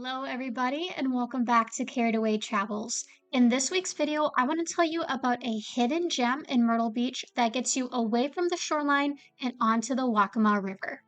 Hello, everybody, and welcome back to Carried Away Travels. In this week's video, I want to tell you about a hidden gem in Myrtle Beach that gets you away from the shoreline and onto the Waccamaw River.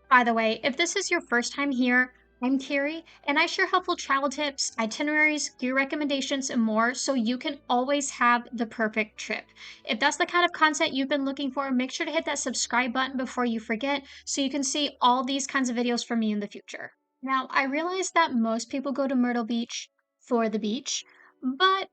By the way, if this is your first time here, I'm Carrie, and I share helpful travel tips, itineraries, gear recommendations, and more so you can always have the perfect trip. If that's the kind of content you've been looking for, make sure to hit that subscribe button before you forget so you can see all these kinds of videos from me in the future. Now, I realize that most people go to Myrtle Beach for the beach, but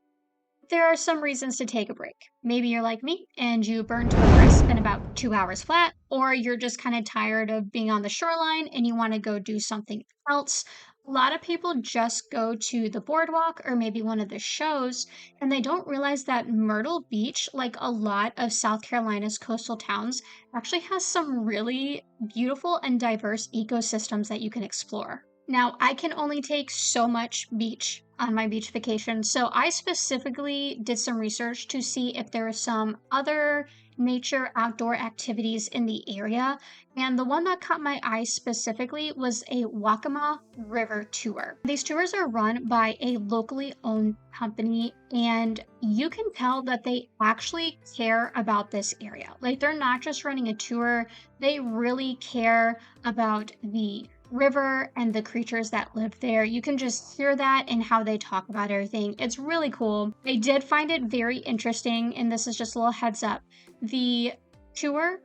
there are some reasons to take a break. Maybe you're like me and you burn to a crisp in about 2 hours flat, or you're just kind of tired of being on the shoreline and you want to go do something else. A lot of people just go to the boardwalk or maybe one of the shows, and they don't realize that Myrtle Beach, like a lot of South Carolina's coastal towns, actually has some really beautiful and diverse ecosystems that you can explore. Now, I can only take so much beach on my beach vacation, so I specifically did some research to see if there are some other nature outdoor activities in the area. And the one that caught my eye specifically was a Waccamaw River tour. These tours are run by a locally owned company, and you can tell that they actually care about this area. Like, they're not just running a tour, they really care about the river and the creatures that live there. You can just hear that in how they talk about everything. It's really cool. I did find it very interesting, and this is just a little heads up. The tour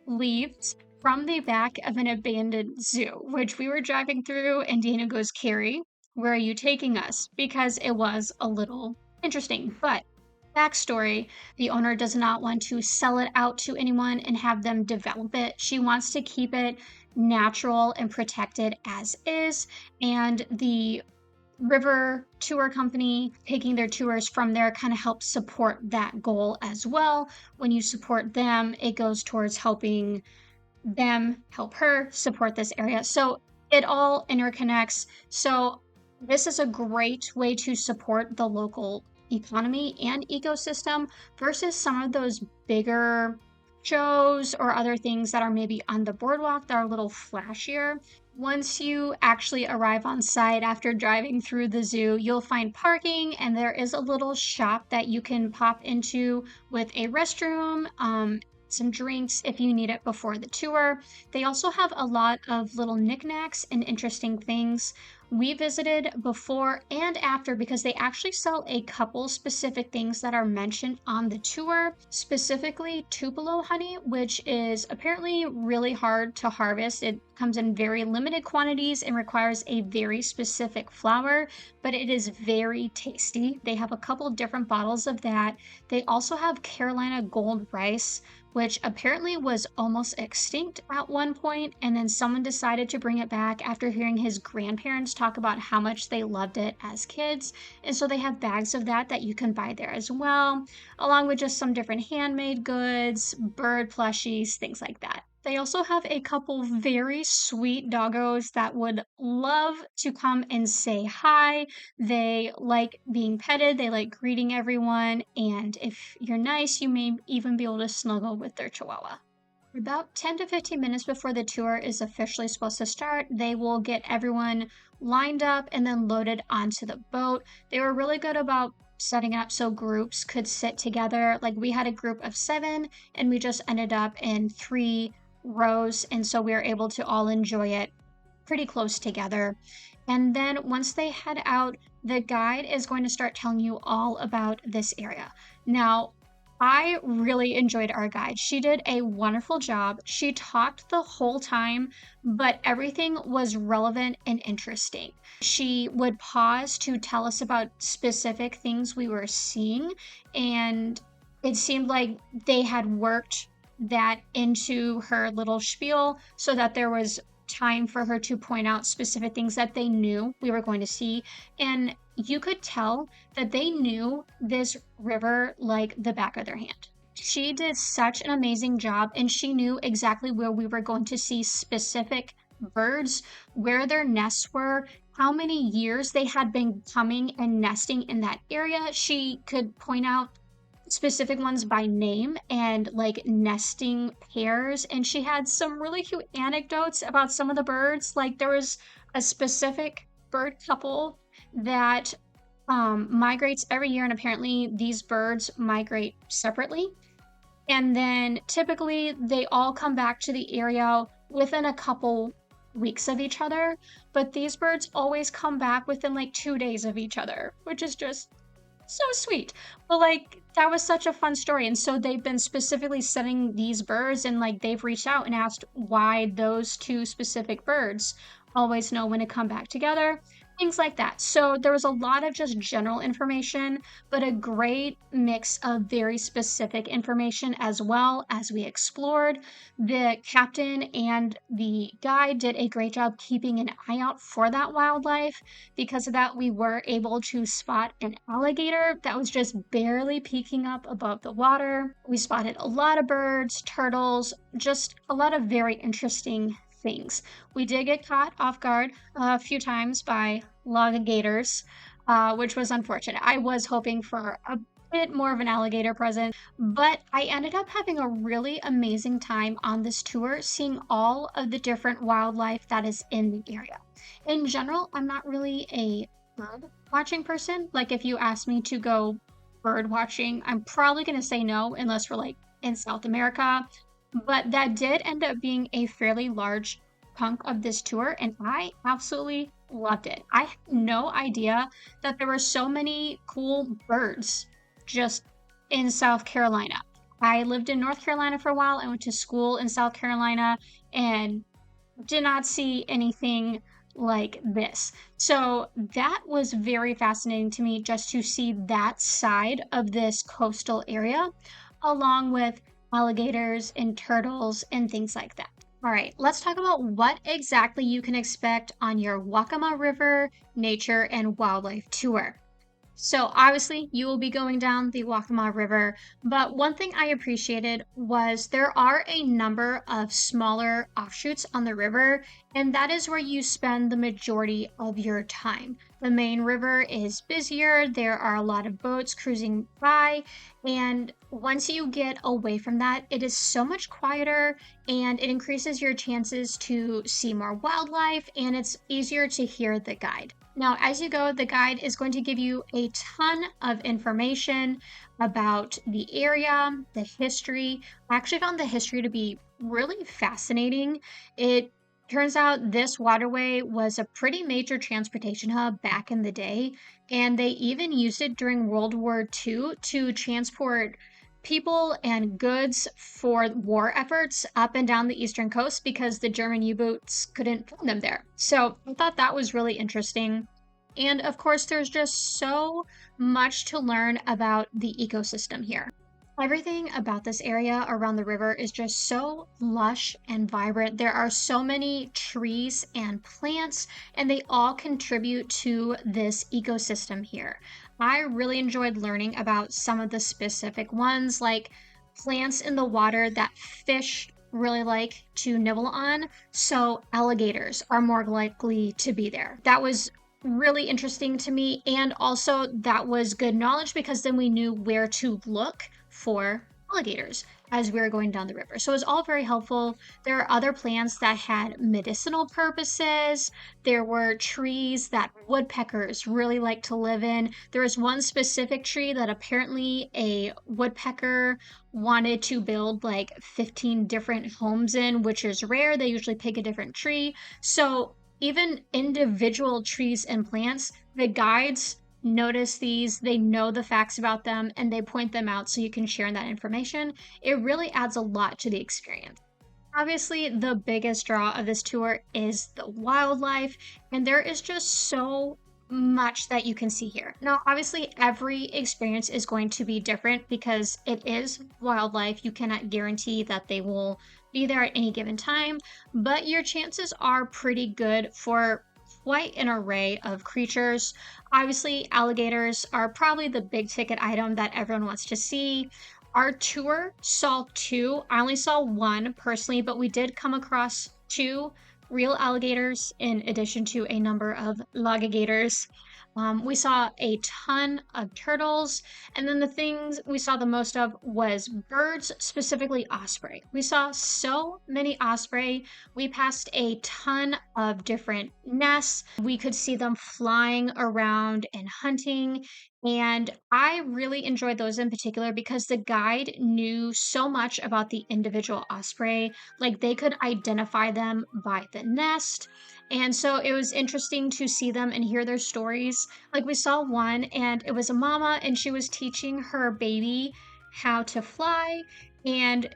leaves from the back of an abandoned zoo, which we were driving through, and Dana goes, "Carrie, where are you taking us?" Because it was a little interesting. But backstory, the owner does not want to sell it out to anyone and have them develop it. She wants to keep it natural and protected as is. And the river tour company taking their tours from there kind of helps support that goal as well. When you support them, it goes towards helping them help her support this area. So it all interconnects. So this is a great way to support the local economy and ecosystem versus some of those bigger shows or other things that are maybe on the boardwalk that are a little flashier. Once you actually arrive on site after driving through the zoo, you'll find parking, and there is a little shop that you can pop into with a restroom, some drinks if you need it before the tour. They also have a lot of little knickknacks and interesting things. We visited before and after because they actually sell a couple specific things that are mentioned on the tour, specifically Tupelo honey, which is apparently really hard to harvest. It comes in very limited quantities and requires a very specific flower, but it is very tasty. They have a couple different bottles of that. They also have Carolina gold rice, which apparently was almost extinct at one point, and then someone decided to bring it back after hearing his grandparents talk about how much they loved it as kids. And so they have bags of that you can buy there as well, along with just some different handmade goods, bird plushies, things like that. They also have a couple very sweet doggos that would love to come and say hi. They like being petted, they like greeting everyone, and if you're nice, you may even be able to snuggle with their chihuahua. About 10 to 15 minutes before the tour is officially supposed to start, they will get everyone lined up and then loaded onto the boat. They were really good about setting up so groups could sit together. Like, we had a group of 7 and we just ended up in 3 rows, and so we were able to all enjoy it pretty close together. And then once they head out, the guide is going to start telling you all about this area. Now, I really enjoyed our guide. She did a wonderful job. She talked the whole time, but everything was relevant and interesting. She would pause to tell us about specific things we were seeing, and it seemed like they had worked that into her little spiel so that there was time for her to point out specific things that they knew we were going to see. And you could tell that they knew this river like the back of their hand. She did such an amazing job, and she knew exactly where we were going to see specific birds, where their nests were, how many years they had been coming and nesting in that area. She could point out specific ones by name and like nesting pairs. And she had some really cute anecdotes about some of the birds. Like there was a specific bird couple that migrates every year, and apparently these birds migrate separately. And then typically they all come back to the area within a couple weeks of each other, but these birds always come back within like 2 days of each other, which is just so sweet. But like that was such a fun story. And so they've been specifically studying these birds, and like they've reached out and asked why those two specific birds always know when to come back together. Things like that. So there was a lot of just general information, but a great mix of very specific information as well as we explored. The captain and the guide did a great job keeping an eye out for that wildlife. Because of that, we were able to spot an alligator that was just barely peeking up above the water. We spotted a lot of birds, turtles, just a lot of very interesting things. We did get caught off guard a few times by alligators, which was unfortunate. I was hoping for a bit more of an alligator present, but I ended up having a really amazing time on this tour, seeing all of the different wildlife that is in the area. In general, I'm not really a bird watching person. Like, if you ask me to go bird watching, I'm probably going to say no unless we're like in South America. But that did end up being a fairly large chunk of this tour, and I absolutely loved it. I had no idea that there were so many cool birds just in South Carolina. I lived in North Carolina for a while. I went to school in South Carolina and did not see anything like this. So that was very fascinating to me, just to see that side of this coastal area, along with alligators and turtles and things like that. All right, let's talk about what exactly you can expect on your Waccamaw River Nature and Wildlife Tour. So obviously you will be going down the Waccamaw River, but one thing I appreciated was there are a number of smaller offshoots on the river, and that is where you spend the majority of your time. The main river is busier, there are a lot of boats cruising by, and once you get away from that, it is so much quieter and it increases your chances to see more wildlife, and it's easier to hear the guide. Now, as you go, the guide is going to give you a ton of information about the area, the history. I actually found the history to be really fascinating. It turns out this waterway was a pretty major transportation hub back in the day, and they even used it during World War II to transport people and goods for war efforts up and down the eastern coast because the German U-boats couldn't find them there. So I thought that was really interesting. And of course, there's just so much to learn about the ecosystem here. Everything about this area around the river is just so lush and vibrant. There are so many trees and plants, and they all contribute to this ecosystem here. I really enjoyed learning about some of the specific ones, like plants in the water that fish really like to nibble on. So alligators are more likely to be there. That was really interesting to me, and also that was good knowledge because then we knew where to look for alligators as we were going down the river. So it was all very helpful. There are other plants that had medicinal purposes. There were trees that woodpeckers really like to live in. There was one specific tree that apparently a woodpecker wanted to build like 15 different homes in, which is rare. They usually pick a different tree. So even individual trees and plants, the guides notice these, they know the facts about them, and they point them out so you can share that information. It really adds a lot to the experience. Obviously, the biggest draw of this tour is the wildlife, and there is just so much that you can see here. Now, obviously, every experience is going to be different because it is wildlife. You cannot guarantee that they will be there at any given time, but your chances are pretty good for quite an array of creatures. Obviously, alligators are probably the big ticket item that everyone wants to see. Our tour saw two. I only saw one personally, but we did come across two real alligators in addition to a number of alligators. We saw a ton of turtles, and then the things we saw the most of was birds, specifically osprey. We saw so many osprey. We passed a ton of different nests. We could see them flying around and hunting. And I really enjoyed those in particular because the guide knew so much about the individual osprey. Like they could identify them by the nest. And so it was interesting to see them and hear their stories. Like we saw one and it was a mama and she was teaching her baby how to fly, and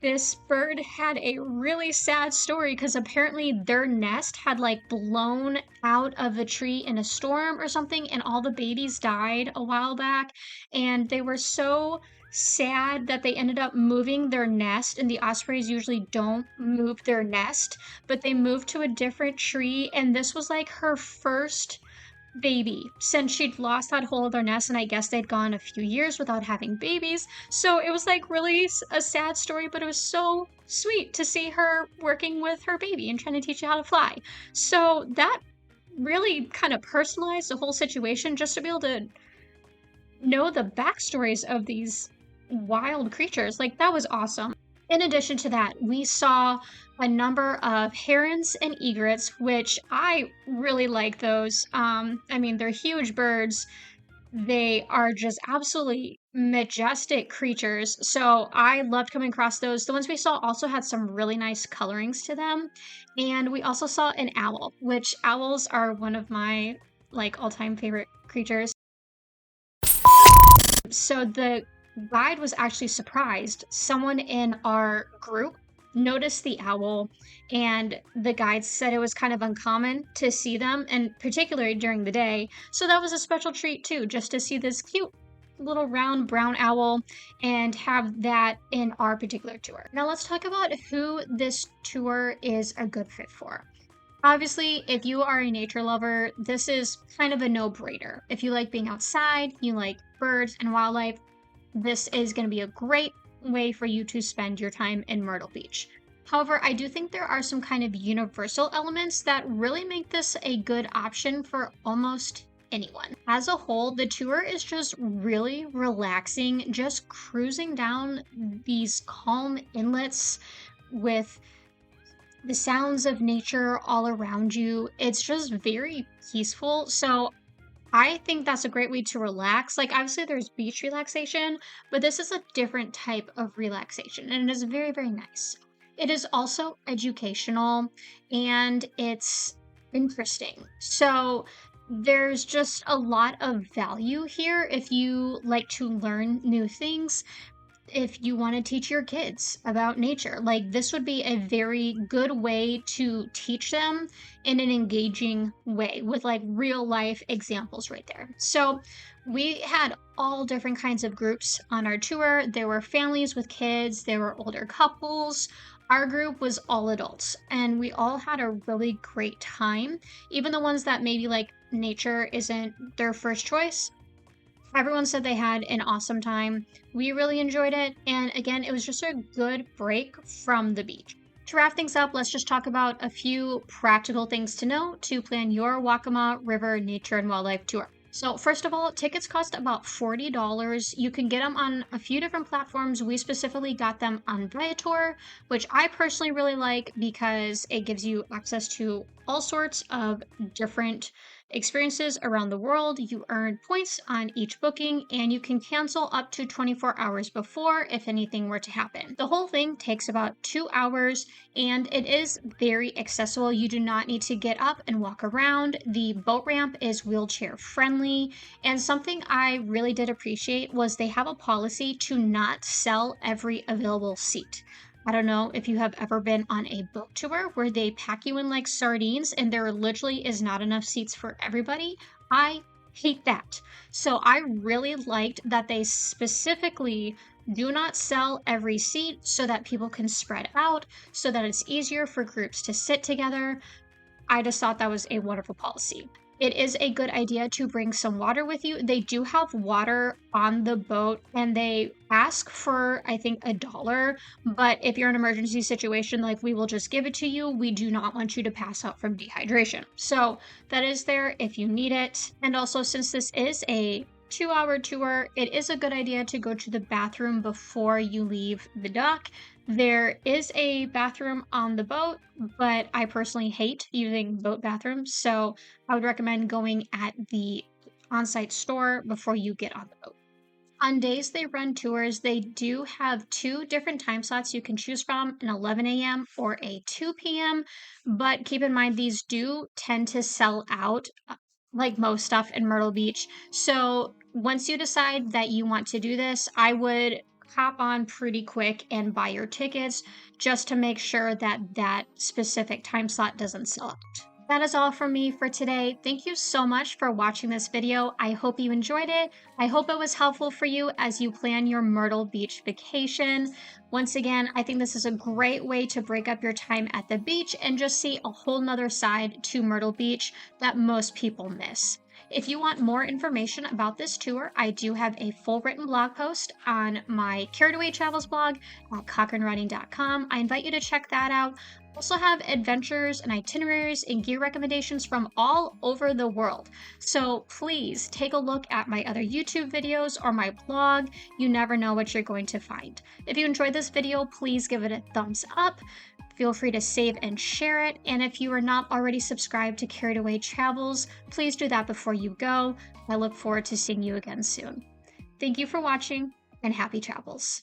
this bird had a really sad story because apparently their nest had like blown out of the tree in a storm or something, and all the babies died a while back. And they were so sad that they ended up moving their nest. And the ospreys usually don't move their nest, but they moved to a different tree. And this was like her first baby since she'd lost that whole other nest, and I guess they'd gone a few years without having babies. So it was like really a sad story, but it was so sweet to see her working with her baby and trying to teach her how to fly. So that really kind of personalized the whole situation, just to be able to know the backstories of these wild creatures. Like that was awesome. In addition to that, we saw a number of herons and egrets, which I really like those. I mean, they're huge birds. They are just absolutely majestic creatures. So I loved coming across those. The ones we saw also had some really nice colorings to them. And we also saw an owl, which owls are one of my like all-time favorite creatures. So the guide was actually surprised. Someone in our group noticed the owl, and the guide said it was kind of uncommon to see them, and particularly during the day. So that was a special treat too, just to see this cute little round brown owl and have that in our particular tour. Now let's talk about who this tour is a good fit for. Obviously, if you are a nature lover, this is kind of a no-brainer. If you like being outside, you like birds and wildlife, this is going to be a great way for you to spend your time in Myrtle Beach. However, I do think there are some kind of universal elements that really make this a good option for almost anyone. As a whole, the tour is just really relaxing, just cruising down these calm inlets with the sounds of nature all around you. It's just very peaceful. So I think that's a great way to relax. Like, obviously, there's beach relaxation, but this is a different type of relaxation, and it is very, very nice. It is also educational and it's interesting. So, there's just a lot of value here if you like to learn new things, if you want to teach your kids about nature. Like, this would be a very good way to teach them in an engaging way with like real life examples right there. So, we had all different kinds of groups on our tour. There were families with kids, there were older couples. Our group was all adults, and we all had a really great time. Even the ones that maybe like nature isn't their first choice, everyone said they had an awesome time. We really enjoyed it. And again, it was just a good break from the beach. To wrap things up, let's just talk about a few practical things to know to plan your Waccamaw River Nature and Wildlife Tour. So first of all, tickets cost about $40. You can get them on a few different platforms. We specifically got them on Viator, which I personally really like because it gives you access to all sorts of different experiences around the world. You earn points on each booking, and you can cancel up to 24 hours before if anything were to happen. The whole thing takes about 2 hours, and it is very accessible. You do not need to get up and walk around. The boat ramp is wheelchair friendly, and something I really did appreciate was they have a policy to not sell every available seat. I don't know if you have ever been on a boat tour where they pack you in like sardines and there literally is not enough seats for everybody. I hate that. So I really liked that they specifically do not sell every seat so that people can spread out, so that it's easier for groups to sit together. I just thought that was a wonderful policy. it is a good idea to bring some water with you. They do have water on the boat and they ask for, I think, $1. But if you're in an emergency situation, like we will just give it to you. We do not want you to pass out from dehydration. So that is there if you need it. And also, since this is a 2-hour tour, it is a good idea to go to the bathroom before you leave the dock. There is a bathroom on the boat, but I personally hate using boat bathrooms. So I would recommend going at the on-site store before you get on the boat. On days they run tours, they do have two different time slots you can choose from, an 11 a.m. or a 2 p.m. But keep in mind, these do tend to sell out, like most stuff in Myrtle Beach. So once you decide that you want to do this, I would hop on pretty quick and buy your tickets just to make sure that that specific time slot doesn't sell out. That is all from me for today. Thank you so much for watching this video. I hope you enjoyed it. I hope it was helpful for you as you plan your Myrtle Beach vacation. Once again, I think this is a great way to break up your time at the beach and just see a whole nother side to Myrtle Beach that most people miss. If you want more information about this tour, I do have a full written blog post on my Carried Away Travels blog at cochranewriting.com. I invite you to check that out. I also have adventures and itineraries and gear recommendations from all over the world. So please take a look at my other YouTube videos or my blog. You never know what you're going to find. If you enjoyed this video, please give it a thumbs up. Feel free to save and share it. And if you are not already subscribed to Carried Away Travels, please do that before you go. I look forward to seeing you again soon. Thank you for watching and happy travels.